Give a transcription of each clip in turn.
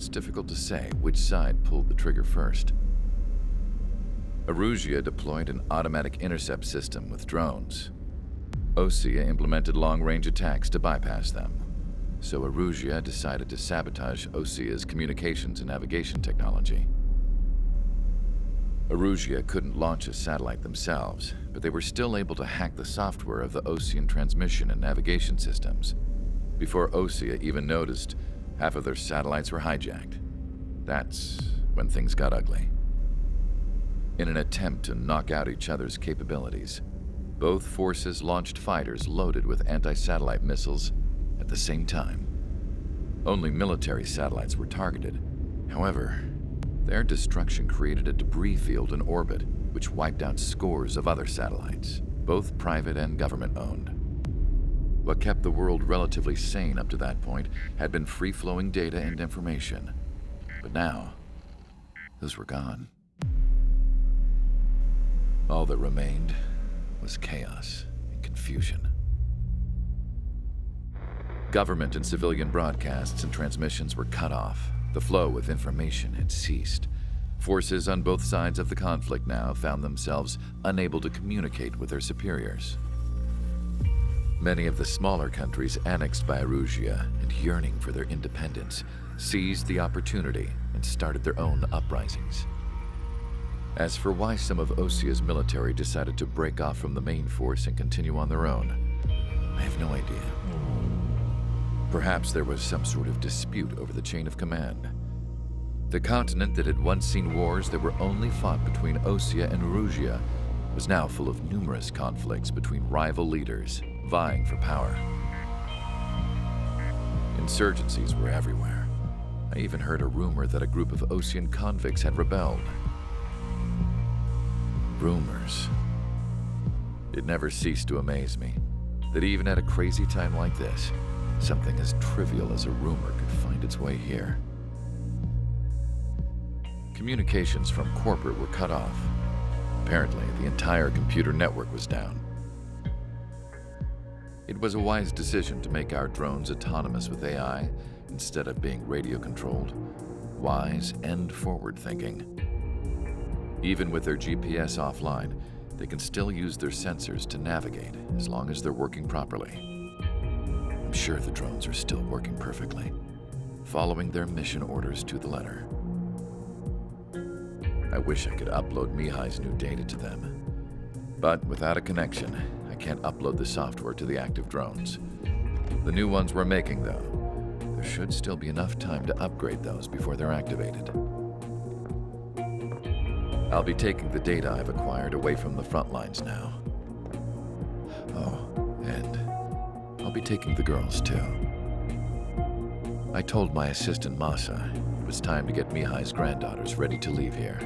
it's difficult to say which side pulled the trigger first. Erusia deployed an automatic intercept system with drones. Osea implemented long-range attacks to bypass them. So Erusia decided to sabotage Osea's communications and navigation technology. Erusia couldn't launch a satellite themselves, but they were still able to hack the software of the Osean transmission and navigation systems. Before Osea even noticed, half of their satellites were hijacked. That's when things got ugly. In an attempt to knock out each other's capabilities, both forces launched fighters loaded with anti-satellite missiles at the same time. Only military satellites were targeted. However, their destruction created a debris field in orbit, which wiped out scores of other satellites, both private and government-owned. What kept the world relatively sane up to that point had been free-flowing data and information. But now, those were gone. All that remained was chaos and confusion. Government and civilian broadcasts and transmissions were cut off. The flow of information had ceased. Forces on both sides of the conflict now found themselves unable to communicate with their superiors. Many of the smaller countries annexed by Erusia and yearning for their independence seized the opportunity and started their own uprisings. As for why some of Osea's military decided to break off from the main force and continue on their own, I have no idea. Perhaps there was some sort of dispute over the chain of command. The continent that had once seen wars that were only fought between Osea and Erusia was now full of numerous conflicts between rival leaders vying for power. Insurgencies were everywhere. I even heard a rumor that a group of Osean convicts had rebelled. Rumors. It never ceased to amaze me that even at a crazy time like this, something as trivial as a rumor could find its way here. Communications from corporate were cut off. Apparently, the entire computer network was down. It was a wise decision to make our drones autonomous with AI instead of being radio-controlled. Wise and forward-thinking. Even with their GPS offline, they can still use their sensors to navigate as long as they're working properly. I'm sure the drones are still working perfectly, following their mission orders to the letter. I wish I could upload Mihai's new data to them. But without a connection, I can't upload the software to the active drones. The new ones we're making, though, there should still be enough time to upgrade those before they're activated. I'll be taking the data I've acquired away from the front lines now. Oh, and I'll be taking the girls, too. I told my assistant, Masa, it was time to get Mihai's granddaughters ready to leave here.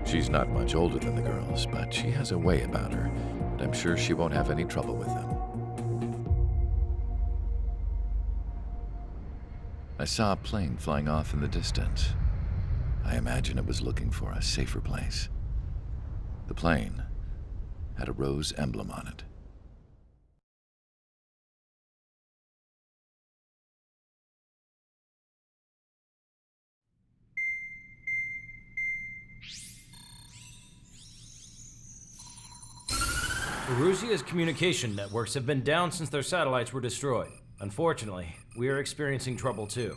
She's not much older than the girls, but she has a way about her, and I'm sure she won't have any trouble with them. I saw a plane flying off in the distance. I imagine it was looking for a safer place. The plane had a rose emblem on it. Erusia's communication networks have been down since their satellites were destroyed. Unfortunately, we are experiencing trouble too.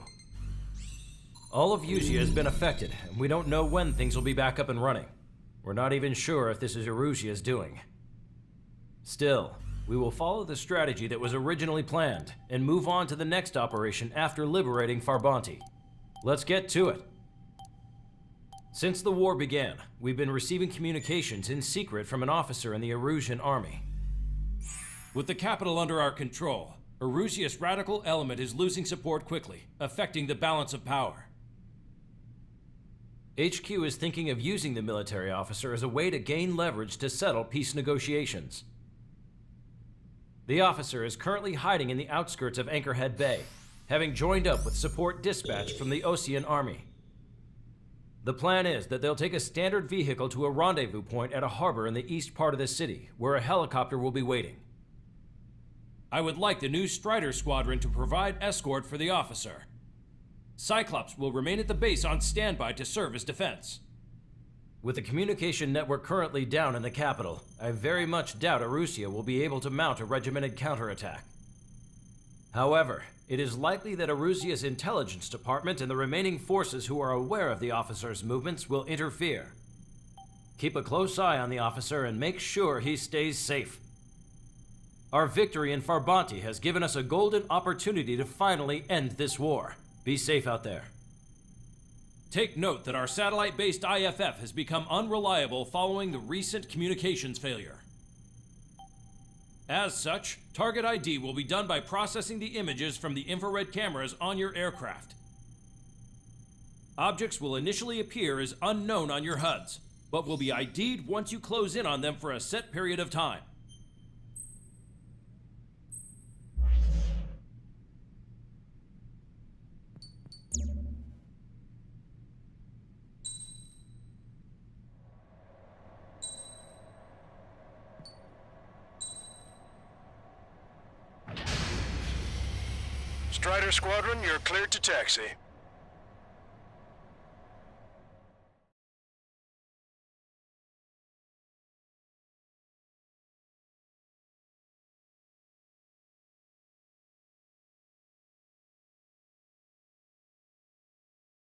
All of Usia has been affected, and we don't know when things will be back up and running. We're not even sure if this is Erusia's doing. Still, we will follow the strategy that was originally planned and move on to the next operation after liberating Farbanti. Let's get to it. Since the war began, we've been receiving communications in secret from an officer in the Erusian army. With the capital under our control, Erusia's radical element is losing support quickly, affecting the balance of power. HQ is thinking of using the military officer as a way to gain leverage to settle peace negotiations. The officer is currently hiding in the outskirts of Anchorhead Bay, having joined up with support dispatched from the Osean army. The plan is that they'll take a standard vehicle to a rendezvous point at a harbor in the east part of the city, where a helicopter will be waiting. I would like the new Strider Squadron to provide escort for the officer. Cyclops will remain at the base on standby to serve as defense. With the communication network currently down in the capital, I very much doubt Erusia will be able to mount a regimented counterattack. However, it is likely that Erusia's intelligence department and the remaining forces who are aware of the officer's movements will interfere. Keep a close eye on the officer and make sure he stays safe. Our victory in Farbanti has given us a golden opportunity to finally end this war. Be safe out there. Take note that our satellite-based IFF has become unreliable following the recent communications failure. As such, target ID will be done by processing the images from the infrared cameras on your aircraft. Objects will initially appear as unknown on your HUDs, but will be ID'd once you close in on them for a set period of time. Strider Squadron, you're cleared to taxi.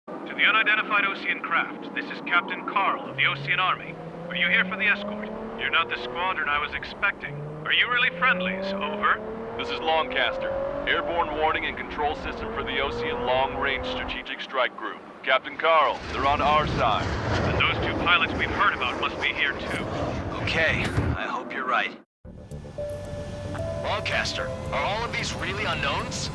To the unidentified Osean craft, this is Captain Carl of the Osean Army. Are you here for the escort? You're not the squadron I was expecting. Are you really friendlies? Over. This is Longcaster. Airborne warning and control system for the Osean Long-Range Strategic Strike Group. Captain Carl, they're on our side. And those two pilots we've heard about must be here too. Okay, I hope you're right. Longcaster, are all of these really unknowns?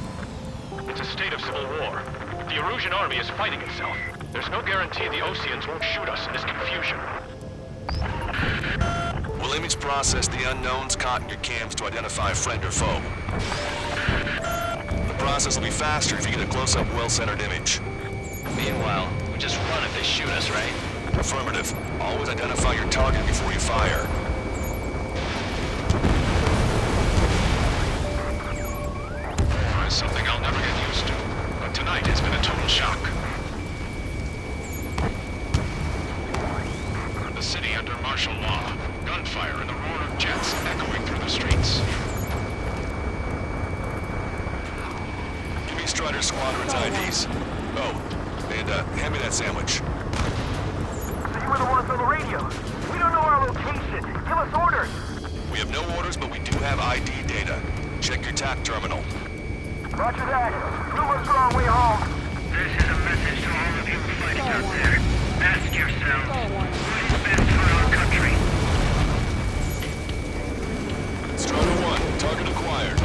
It's a state of civil war. The Erusian army is fighting itself. There's no guarantee the Oseans won't shoot us in this confusion. We'll image process the unknowns caught in your cams to identify friend or foe. The process will be faster if you get a close-up, well-centered image. Meanwhile, we just run if they shoot us, right? Affirmative. Always identify your target before you fire. War is something I'll never get used to, but tonight has been a total shock. The city under martial law. Gunfire and the roar of jets echoing through the streets. Give me Strider Squadron's IDs. Oh, and hand me that sandwich. So you were the ones on the radio. We don't know our location. Give us orders. We have no orders, but we do have ID data. Check your TAC terminal. Roger that. Move us on our way home. This is a message to all of you fighting out there. Ask yourselves, what is best for our country? Strider 1, target acquired.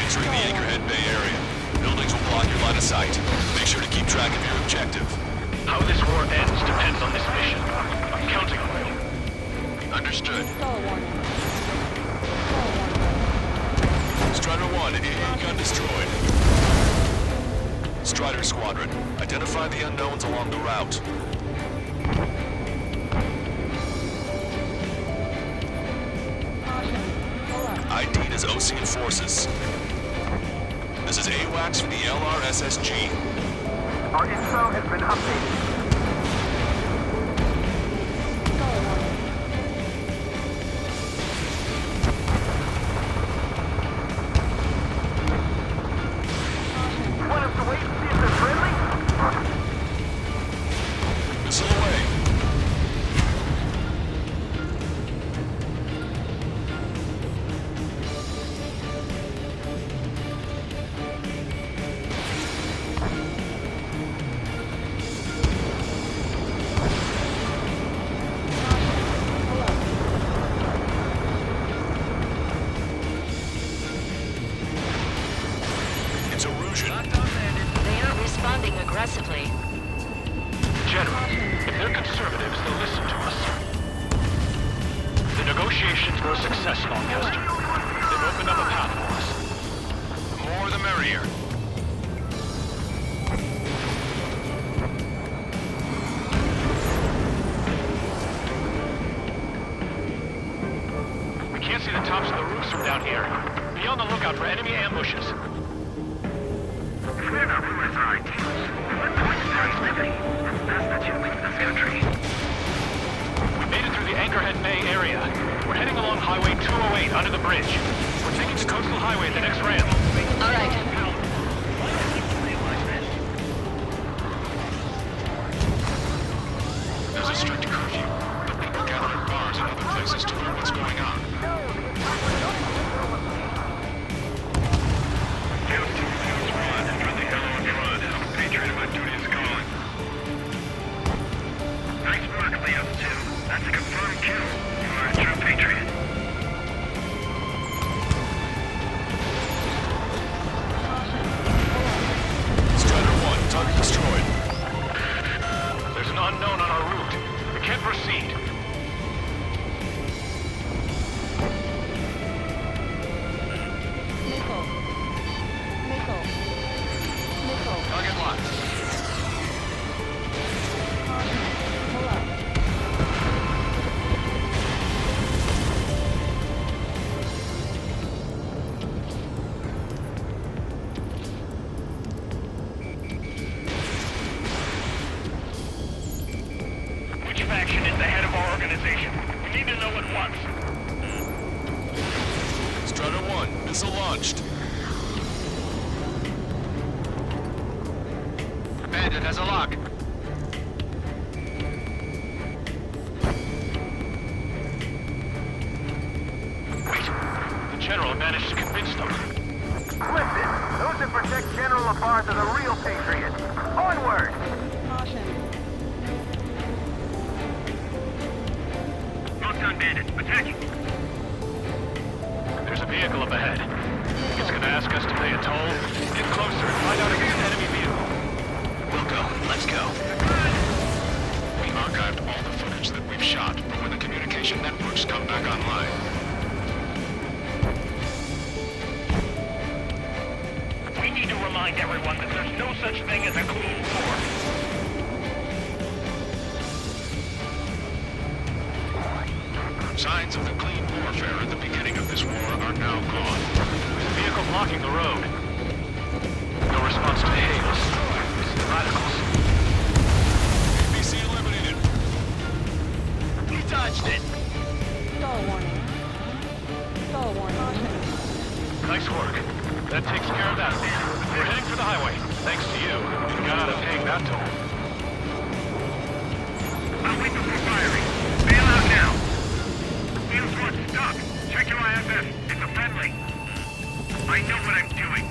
Entering the Anchorhead Bay area. Buildings will block your line of sight. Make sure to keep track of your objective. How this war ends depends on this mission. I'm counting on you. Understood. Strider 1, gun destroyed. Strider Squadron, identify the unknowns along the route. ID'd as Osean forces. This is AWACS for the LRSSG. Our info has been updated. You want us to wait and see if they're friendly? Missile away. It's Erusian. They are responding aggressively. General, if they're conservatives, they'll listen to us. The negotiations were a success, Longcaster. They've opened up a path for us. The more the merrier. We can't see the tops of the roofs from down here. Be on the lookout for enemy ambushes. If they're not organization. We need to know at once. Strider 1, missile launched. Bandit has a lock. Wait, the General managed to convince them. Listen, those that protect General LaBarge are the real patriots. Onward! Well done, Bandit. Attacking. There's a vehicle up ahead. It's gonna ask us to pay a toll. Get closer and find out if it's an enemy vehicle. We'll go. Let's go. We archived all the footage that we've shot for when the communication networks come back online. We need to remind everyone that there's no such thing as a clean war. Signs of the clean warfare at the beginning of this war are now gone. There's a vehicle blocking the road. No response to hails. It's the radicals. ABC eliminated. We dodged it. Nice work. That takes care of that. We're heading for the highway. Thanks to you. We got out of paying that toll. I'll wait before firing. Bail out now. Field 1, stop. Check your IFS. It's a friendly. I know what I'm doing.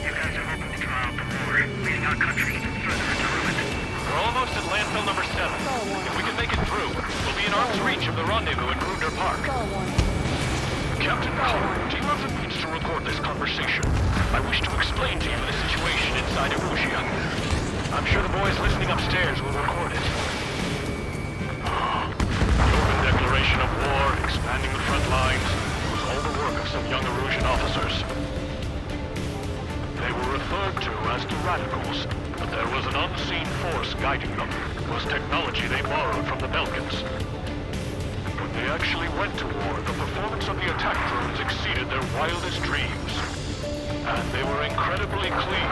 You guys are open to draw out the war, leading our country even further into ruin. We're almost at landfill number 7. If we can make it through, we'll be in arm's reach of the rendezvous in Grunder Park. Captain Carl, do you have the means to record this conversation? I wish to explain to you the situation inside Erusia. I'm sure the boys listening upstairs will record it. The open declaration of war, expanding the front lines, was all the work of some young Erusian officers. They were referred to as the Radicals, but there was an unseen force guiding them. It was technology they borrowed from the Belkans. When they actually went to war, the performance of the attack drones exceeded their wildest dreams. And they were incredibly clean,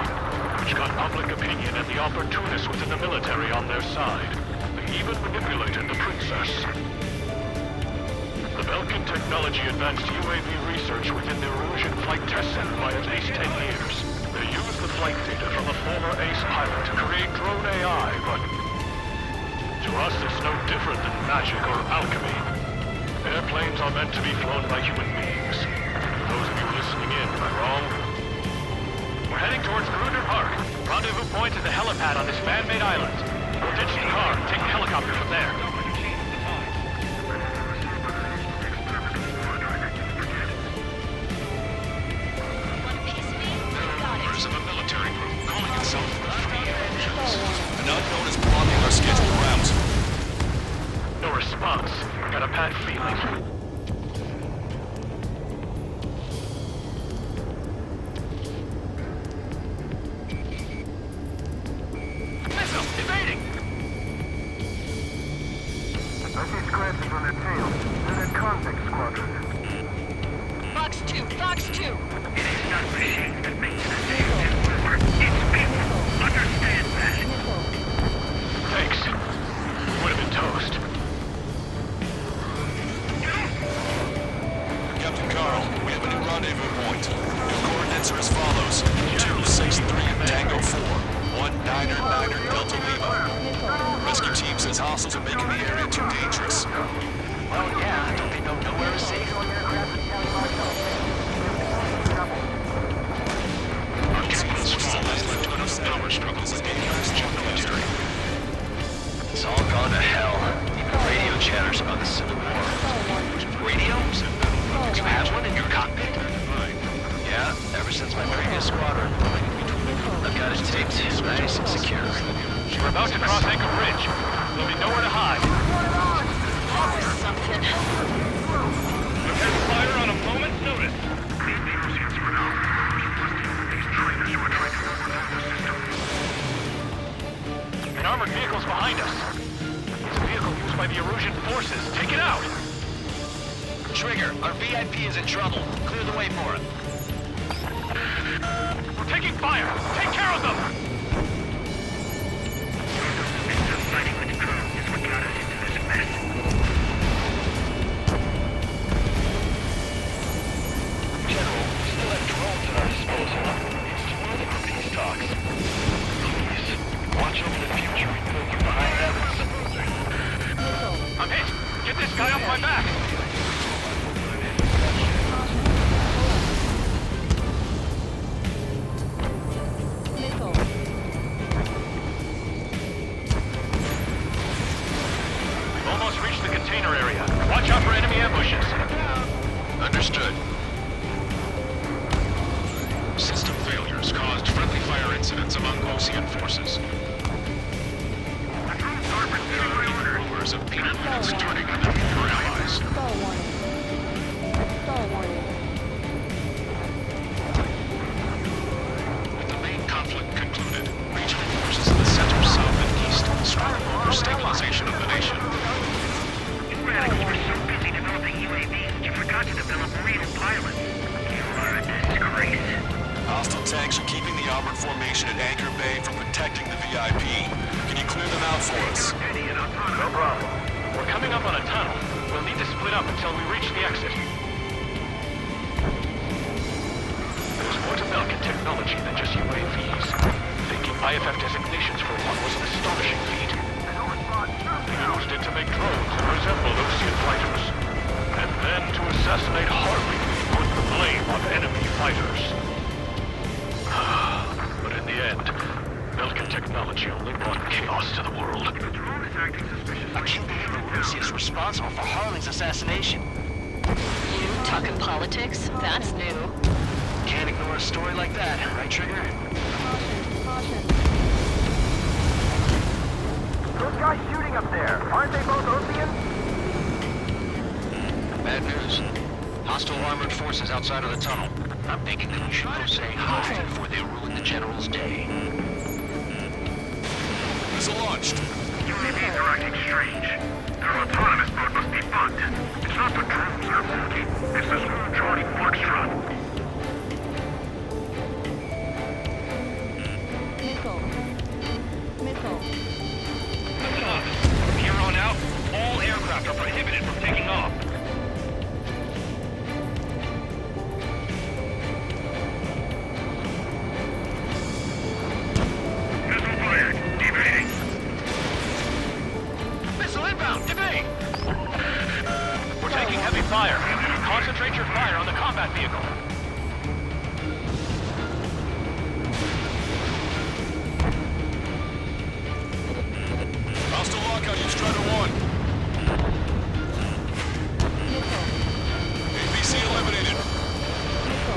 which got public opinion and the opportunists within the military on their side. They even manipulated the princess. The Belkan technology advanced UAV research within the Erusian Flight Test Center by at least 10 years. They used the flight data from a former ace pilot to create drone AI, but to us it's no different than magic or alchemy. Airplanes are meant to be flown by human beings. For those of you listening in, am I wrong? We're heading towards Grunder Park. Rendezvous point is the helipad on this man-made island. We'll ditch the car and take the helicopter from there. Members of a military group calling itself the Free Agents. An unknown is blocking our scheduled routes. No response. Got a bad feeling. Missile! Evading! I see scratches on their tails. They're the convict squadron. Fox 2, Fox 2. It is not machines that make the damn work. It's people. Understand that. Thanks. Would have been toast. Captain Carl, we have a new rendezvous point. New coordinates are as follows. 263 Tango 4, 1999 Delta Lima. Rescue team says hostiles are making the area too dangerous. Oh yeah, don't they know nowhere is safe? Our struggles as military. It's all gone to hell. Even the radio chatters about the Civil War. Radio? You have one in your cockpit? Yeah, ever since my previous squadron. I've got it taped, nice and secure. We're about to cross Anchor Bridge. There'll be nowhere to hide. Something. Prepare to fire on a moment's notice. An armored vehicle's behind us. It's a vehicle used by the Erusian forces. Take it out! Trigger, our VIP is in trouble. Clear the way for it. We're taking fire! Take care of them! grandchildren and future reporting behind evidence. I'm hit! Get this guy off my back! We've almost reached the container area. Watch out for enemy ambushes. Understood. System failures caused friendly fire incidents among Osean forces. There are even rumors of people units turning on their former allies. With the main conflict concluded, regional forces in the center, south, and east scramble for stabilization of the nation. You radicals were so busy developing UAVs that you forgot to develop real pilots. You are a disgrace. Hostile tanks are keeping the armored formation at Anchor Bay from protecting the VIP. Can you clear them out for us? No problem. We're coming up on a tunnel. We'll need to split up until we reach the exit. There's more to Belkin technology than just UAVs. Thinking IFF designations for one was an astonishing feat. They used it to make drones that resembled Osean fighters. And then to assassinate Harley, put the blame on enemy fighters. But in the end, Belkin technology only brought chaos to the world. Accused Russia is responsible for Harling's assassination. You talking politics? That's new. Can't ignore a story like that, right, Trigger? Those guys shooting up there, aren't they both Oseans? Bad news. Hostile armored forces outside of the tunnel. I'm thinking that we should go say hi before they ruin the General's day. Missile launched. UAVs are acting strange. Their autonomous mode must be bugged. It's not the drones that are faulty. It's this whole Charlie Foxtrot. From here on out, all aircraft are prohibited from taking off. Missile fired. Evading. Missile inbound! Evade! We're taking heavy fire. Concentrate your fire on the combat vehicle. Hostile lockout, you Strider 1. APC eliminated.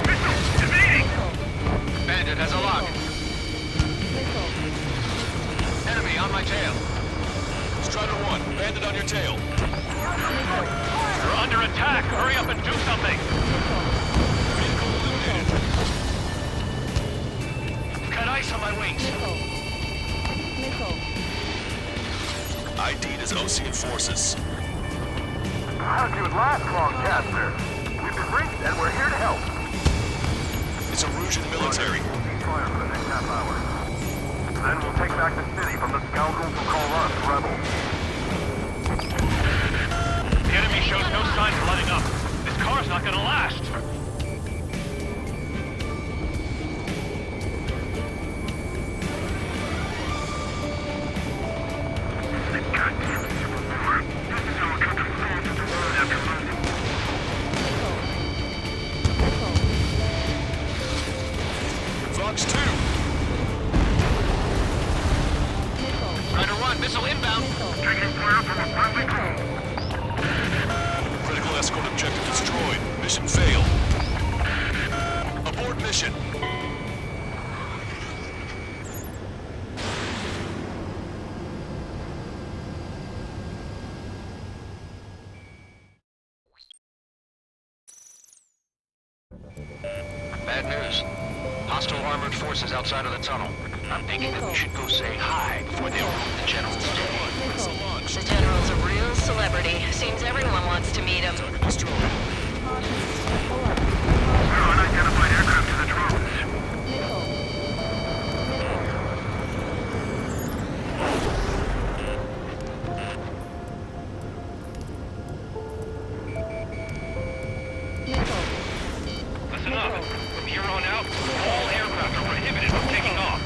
Missile! Evading! Bandit has a lock. Enemy on my tail. Strider 1, bandit on your tail. You're under attack! Hurry up and do something! Vehicle eliminated. Cut ice on my wings. ID'd as Osean forces. How'd you last long, Casper? We've been briefed and we're here to help. It's Erusian military. Fire for the next half hour. Then we'll take back the city from the scoundrels who call us rebels. The enemy shows no signs of letting up. This car's not gonna last! Fox 2. Strider 1, missile inbound. Taking fire from a friendly drone. Critical escort objective destroyed. Mission failed. Abort mission. Bad news. Hostile armored forces outside of the tunnel. I'm thinking that we should go say hi before they ruin the General's day. Missile launched. The General's a real celebrity. Seems everyone wants to meet him. Target destroyed. Unidentified aircraft to the drones. Listen up. From here on out, all aircraft are prohibited from taking off.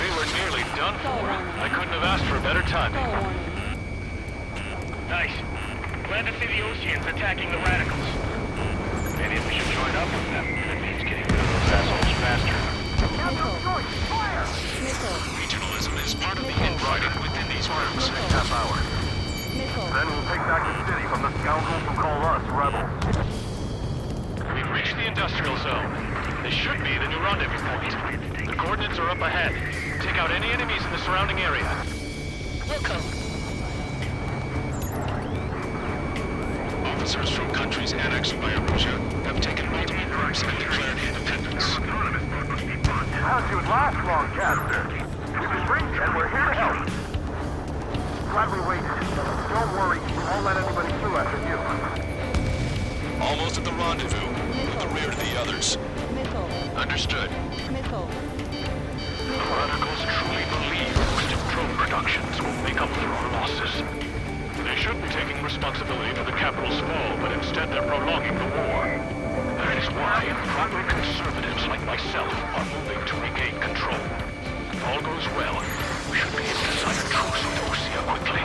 We were nearly done for. I couldn't have asked for a better timing. Nice. Glad to see the Oceans attacking the radicals. Maybe we should join up with them. It means getting rid of those assholes faster. Regionalism is part of the inbreeding within these groups. Half hour. Then we'll take back the city from the scoundrels who call us rebels. We've reached the industrial zone. This should be the new rendezvous point. The coordinates are up ahead. Take out any enemies in the surrounding area. Wilco, Officers from countries annexed by Erusia have taken multiple groups and declared independence. How'd you last long, Casper? We was reached and we're here to help. Glad we waited. Don't worry, we won't let anybody through after you. Almost at the rendezvous, with the rear to the others. Understood. The radicals truly believe Quantum Probe productions will make up for our losses. They should be taking responsibility for the capital's fall, but instead they're prolonging the war. That is why proper conservatives like myself are moving to regain control. If all goes well, we should be able to sign a truce with Osea quickly.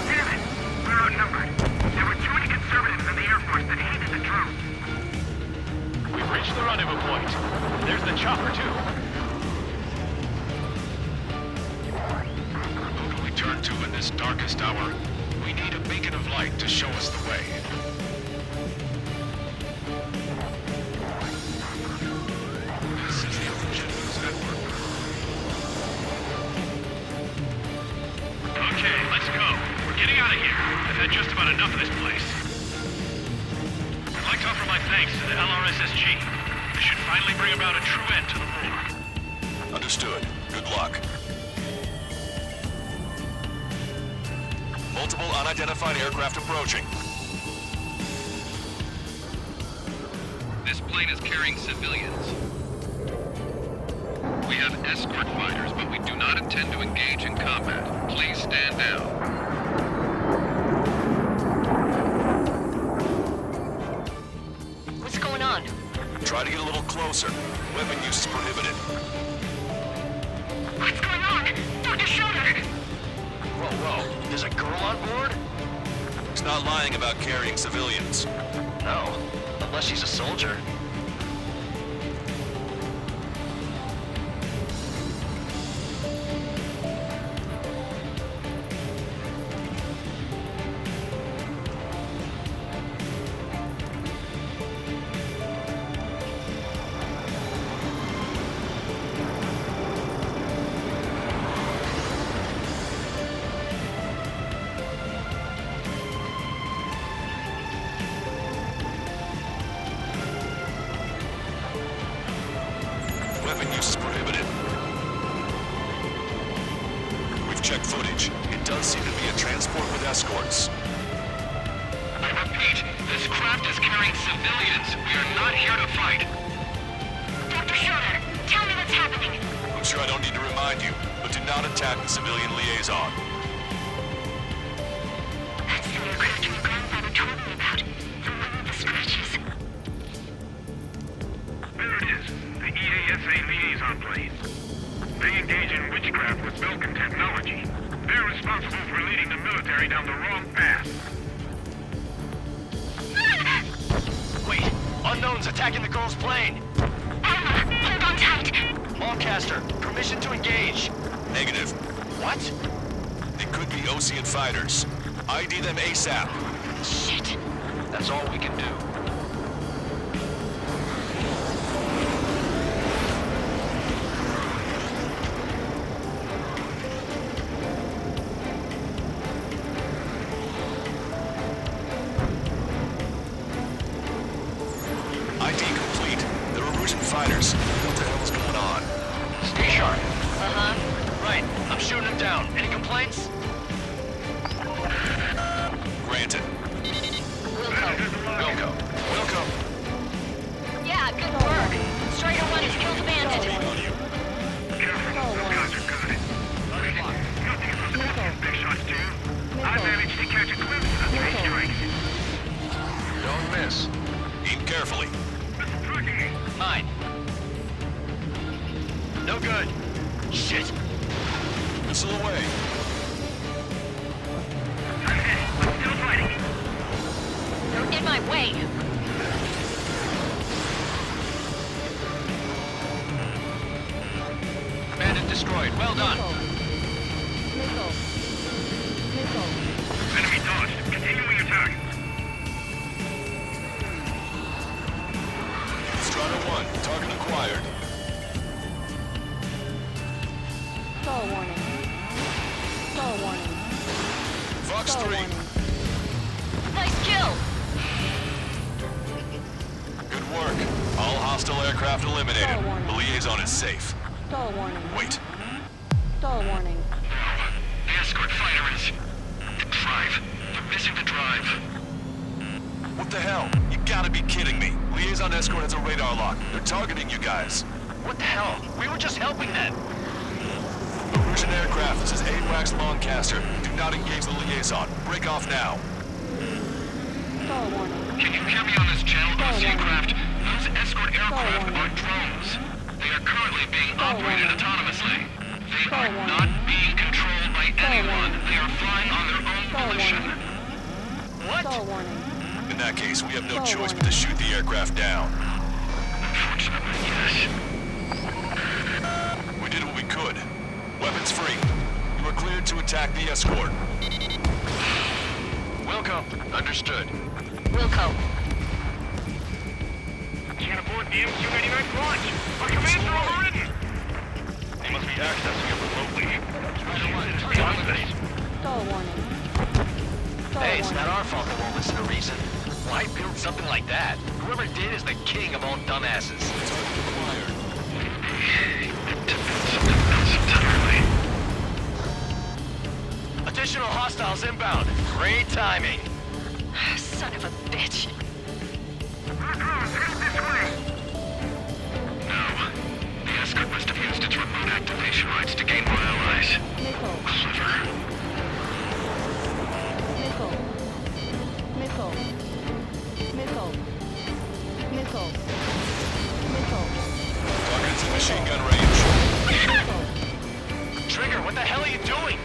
Damn it! We're outnumbered. There were too many conservatives in the Air Force that hated the truth. We've reached the rendezvous point. There's the chopper, too. Who do we turn to in this darkest hour? We need a beacon of light to show us the way. This is the Erusia News Network. Okay, let's go. We're getting out of here. I've had just about enough of this place. I'd like to offer my thanks to the LRSSG. This should finally bring about a true end to the war. Understood. Good luck. Multiple unidentified aircraft approaching. This plane is carrying civilians. We have escort fighters, but we do not intend to engage in combat. Please stand down. what's going on? Try to get a little closer. Weapon use is prohibited. What's going on? Dr. Schroeder! Whoa. There's a girl on board? He's not lying about carrying civilians. No. Unless she's a soldier. Weapon use is prohibited. We've checked footage. It does seem to be a transport with escorts. I repeat, this craft is carrying civilians. We are not here to fight. Dr. Schroeder, tell me what's happening. I'm sure I don't need to remind you, but do not attack the civilian liaison. That's the aircraft your grandfather told me about. The one with the scratches. There it is. The EASA liaison plane. They engage in witchcraft with Belkin technology. They're responsible for leading the military down the wrong path. Wait, unknowns attacking the girl's plane. Alma, hold on tight. Lancaster, permission to engage. Negative. What? They could be Ocean fighters. ID them ASAP. Shit. That's all we can do. ID complete. They're Erusian fighters. What the hell is going on? Stay sharp. Uh-huh. Right, I'm shooting him down. Any complaints? Granted. Wilco. Wilco. warning. Nice kill! Good work. All hostile aircraft eliminated. Stall warning. The liaison is safe. Stall warning. Wait. Stall warning. The escort fighter is... The drive. They're missing the drive. What the hell? You gotta be kidding me. Liaison escort has a radar lock. They're targeting you guys. What the hell? We were just helping them. Erusian aircraft, this is AWACS Longcaster. Do not engage the liaison. Break off now. Stall warning. Can you hear me on this channel, Stall OC warning. craft? Those escort aircraft warning. are drones. They are currently being Stall operated warning. autonomously. They Stall are warning. not being controlled by Stall anyone. warning. They are flying on their own Stall volition. warning. Stall warning. In that case, we have no Stall choice warning. but to shoot the aircraft down. Unfortunately, yes. We did what we could. Weapons free. You are cleared to attack the escort. Wilco, understood. Wilco. Can't afford the MQ-99 launch. Our commands are overridden. They must be accessing it remotely. Stall warning. Stall Hey, it's warning. not our fault they won't listen to reason. Why build something like that? Whoever did is the king of all dumbasses. Additional hostiles inbound. Great timing. Son of a bitch. No. The escort must have used its remote activation rights to gain more allies. Missile. Clever. Missile. Missile. Missile. Missile. Missile. Targets in machine gun range. Missile. Trigger, what the hell are you doing?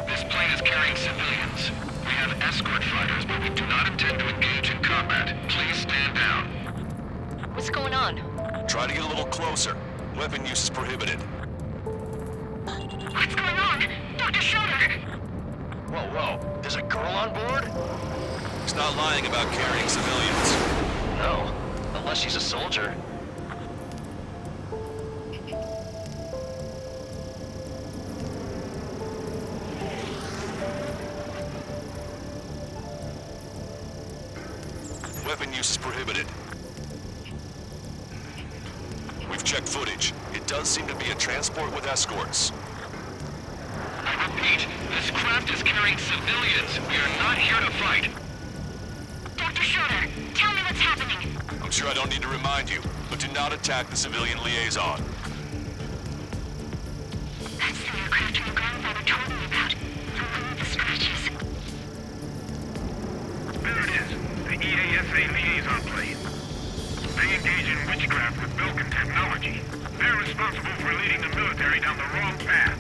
This plane is carrying civilians. We have escort fighters, but we do not intend to engage in combat. Please stand down. What's going on? Try to get a little closer. Weapon use is prohibited. What's going on? Dr. Schroeder! Whoa, whoa. There's a girl on board? He's not lying about carrying civilians. No. Unless she's a soldier. Weapon use is prohibited. We've checked footage. It does seem to be a transport with escorts. I repeat, this craft is carrying civilians. We are not here to fight. Dr. Schroeder, tell me what's happening. I'm sure I don't need to remind you, but do not attack the civilian liaison. That's the aircraft your grandfather told me about. Look at the scratches. There it is. The EASA liaison plane. They engage in witchcraft with Vulcan technology. They're responsible for leading the military down the wrong path.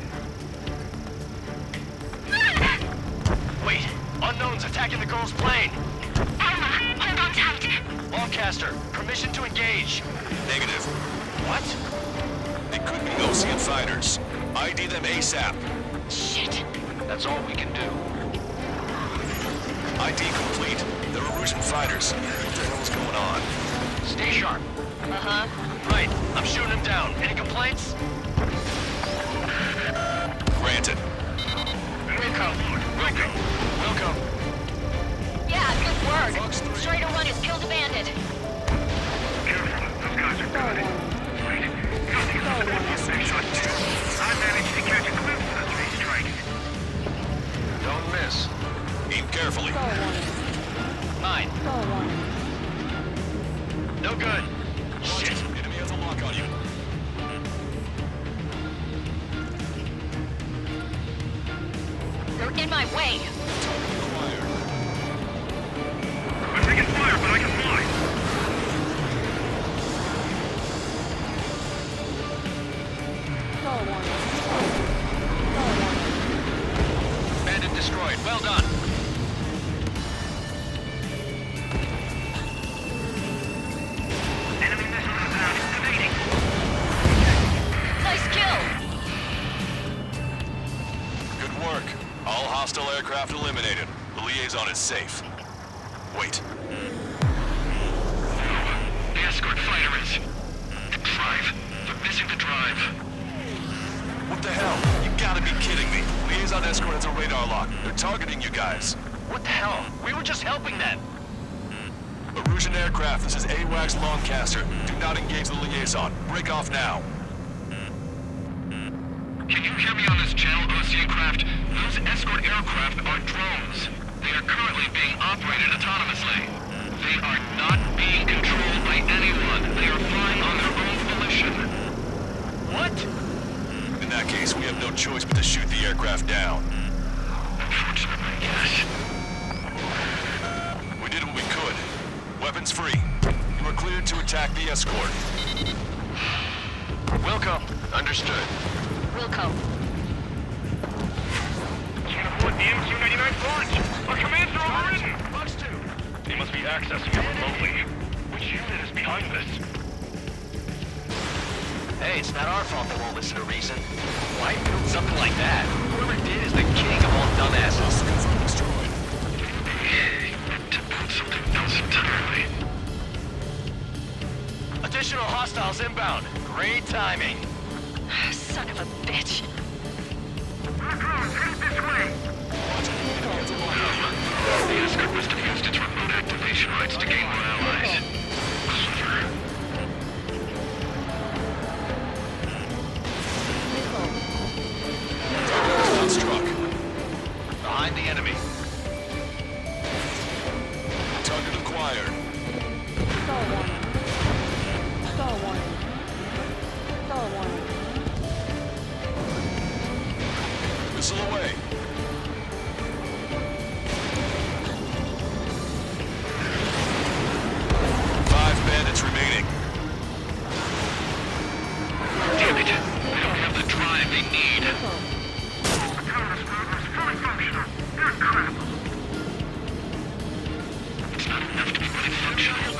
Wait, unknowns attacking the girl's plane. Alma, hold on tight. Longcaster, permission to engage. Negative. What? They could be Ocean fighters. ID them ASAP. Shit. That's all we can do. ID complete. They're Erusian fighters. What the hell is going on? Stay sharp. Uh-huh. Right, I'm shooting him down. Any complaints? Granted. Wilco. Wilco. Yeah, good word. Strider 1 has killed a bandit. Careful, those guys are Stall good. warning. Wait, nothing Stall else. warning. They shot two. I managed to catch a glimpse as they strike. Don't miss. Aim carefully. Stall warning. Mine. Stall warning. No good. Shit. Enemy has a lock on you. They're in my way. I'm taking fire, but I can fly. Stall warning. Stall warning. Bandit destroyed. Well done. Enemy missile inbound. Evading. Nice kill. Good work. All hostile aircraft eliminated. The liaison is safe. Wait. The escort fighter is... The drive. They're missing the drive. What the hell? You gotta be kidding me. Liaison escort has a radar lock. They're targeting you guys. What the hell? We were just helping them. Erusian aircraft, this is AWACS Longcaster. Do not engage the liaison. Break off now. Can you hear me on this channel, Ocean Craft? Those escort aircraft are drones. They are currently being operated autonomously. They are not being controlled by anyone. They are flying on their own volition. What? In that case, we have no choice but to shoot the aircraft down. Unfortunately, yes. We did what we could. Weapons free. You are cleared to attack the escort. Wilco. Understood. Wilco. Can't afford the MQ-99 launch. Our commands are overridden. Bugs 2. They must be accessing it remotely. Which unit is behind this? Hey, it's not our fault they won't listen to reason. Why build something like that? Whoever did is the king of all dumbasses. Destroyed. To build something else entirely. Additional hostiles inbound. Great timing. Son of a bitch. The escort must have used its remote activation rights to gain more allies. Clever. Hostile struck. Behind the enemy. Target acquired. Star warning. Star warning. Star warning. Missile away. Five bandits remaining. Damn it. They don't have the drive they need. It's not enough to be fully functional.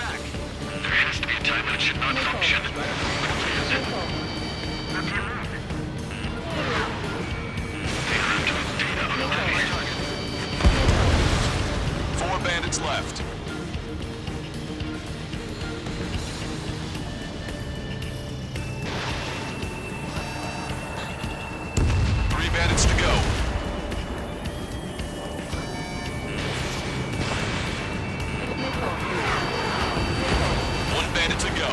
There has to be a time when it should not function. They are to data already. 4 bandits left. Three bandits to go. One bandit to go.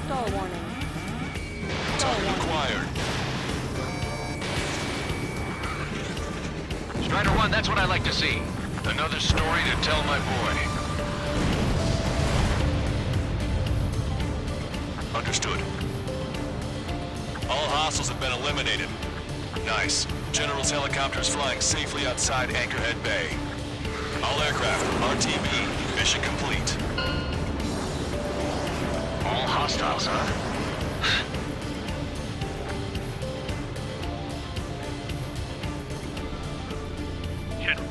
Star warning. Target acquired. Strider 1, that's what I like to see. Another story to tell my boy. Understood. All hostiles have been eliminated. Nice. General's helicopter is flying safely outside Anchorhead Bay. All aircraft, RTB, mission complete. All hostiles, huh? General,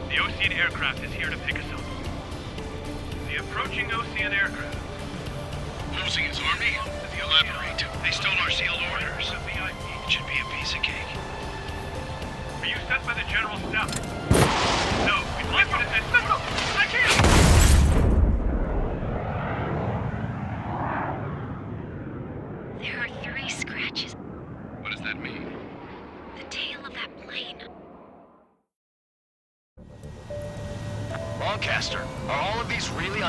the Ocean aircraft is here to pick us up. The approaching Ocean aircraft. Ocean's army? Elaborate. They stole our sealed orders. It should be a piece of cake. Are you sent by the General's staff? No, we'd like you to send... No, I can't! There are 3 scratches. What does that mean? The tail of that plane. Longcaster, are all of these really on